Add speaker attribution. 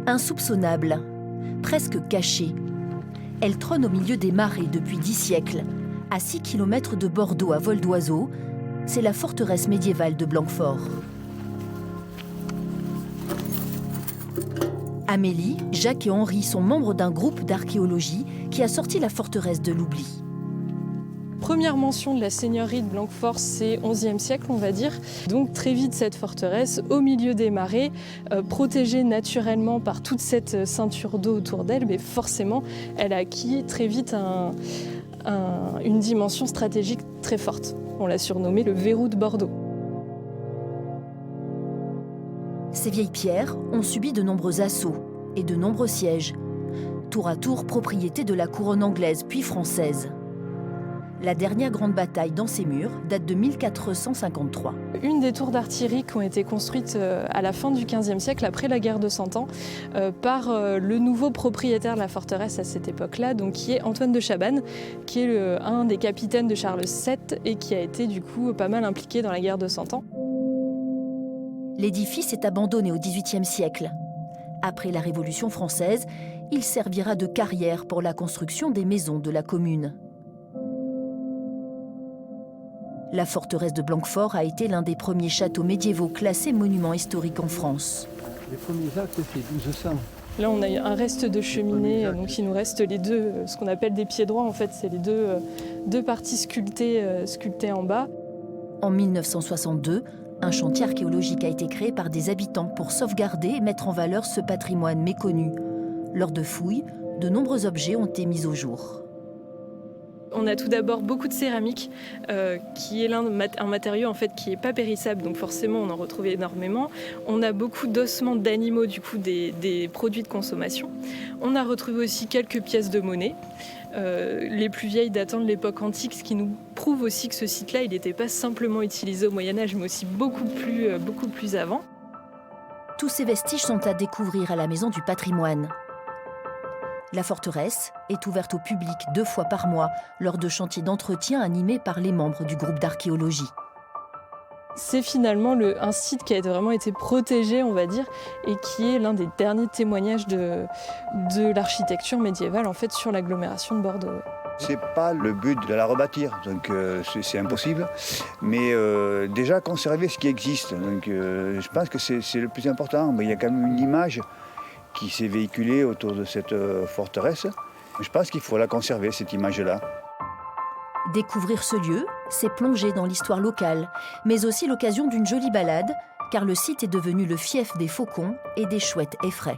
Speaker 1: Insoupçonnable, presque cachée, elle trône au milieu des marais depuis 10 siècles. À 6 km de Bordeaux à vol d'oiseau, c'est la forteresse médiévale de Blanquefort. Amélie, Jacques et Henri sont membres d'un groupe d'archéologie qui a sorti la forteresse de l'oubli.
Speaker 2: Première mention de la seigneurie de Blanquefort, c'est 11e siècle, on va dire. Donc très vite, cette forteresse, au milieu des marais, protégée naturellement par toute cette ceinture d'eau autour d'elle, mais forcément, elle a acquis très vite une dimension stratégique très forte. On l'a surnommée le verrou de Bordeaux.
Speaker 1: Ces vieilles pierres ont subi de nombreux assauts et de nombreux sièges, tour à tour propriété de la couronne anglaise puis française. La dernière grande bataille dans ces murs date de 1453.
Speaker 2: Une des tours d'artillerie qui ont été construites à la fin du XVe siècle, après la guerre de Cent Ans, par le nouveau propriétaire de la forteresse à cette époque-là, donc qui est Antoine de Chabannes, qui est un des capitaines de Charles VII et qui a été du coup pas mal impliqué dans la guerre de Cent Ans.
Speaker 1: L'édifice est abandonné au XVIIIe siècle. Après la Révolution française, il servira de carrière pour la construction des maisons de la commune. La forteresse de Blanquefort a été l'un des premiers châteaux médiévaux classés monument historique en France.
Speaker 3: Les premiers actes, c'est 1200.
Speaker 2: Là, on a un reste de cheminée, donc il nous reste les deux, ce qu'on appelle des pieds droits. En fait, c'est les deux parties sculptées en bas.
Speaker 1: En 1962, un chantier archéologique a été créé par des habitants pour sauvegarder et mettre en valeur ce patrimoine méconnu. Lors de fouilles, de nombreux objets ont été mis au jour.
Speaker 2: On a tout d'abord beaucoup de céramique, qui est un matériau en fait qui n'est pas périssable, donc forcément on en retrouve énormément. On a beaucoup d'ossements d'animaux, du coup des produits de consommation. On a retrouvé aussi quelques pièces de monnaie, les plus vieilles datant de l'époque antique, ce qui nous prouve aussi que ce site-là, il n'était pas simplement utilisé au Moyen-Âge, mais aussi beaucoup plus avant.
Speaker 1: Tous ces vestiges sont à découvrir à la Maison du Patrimoine. La forteresse est ouverte au public 2 fois par mois lors de chantiers d'entretien animés par les membres du groupe d'archéologie.
Speaker 2: C'est finalement un site qui a vraiment été protégé, on va dire, et qui est l'un des derniers témoignages de l'architecture médiévale en fait, sur l'agglomération de Bordeaux.
Speaker 4: C'est pas le but de la rebâtir, donc c'est impossible. Mais déjà conserver ce qui existe, donc je pense que c'est le plus important. Mais il y a quand même une image qui s'est véhiculée autour de cette forteresse. Je pense qu'il faut la conserver, cette image-là.
Speaker 1: Découvrir ce lieu, c'est plonger dans l'histoire locale, mais aussi l'occasion d'une jolie balade, car le site est devenu le fief des faucons et des chouettes effraies.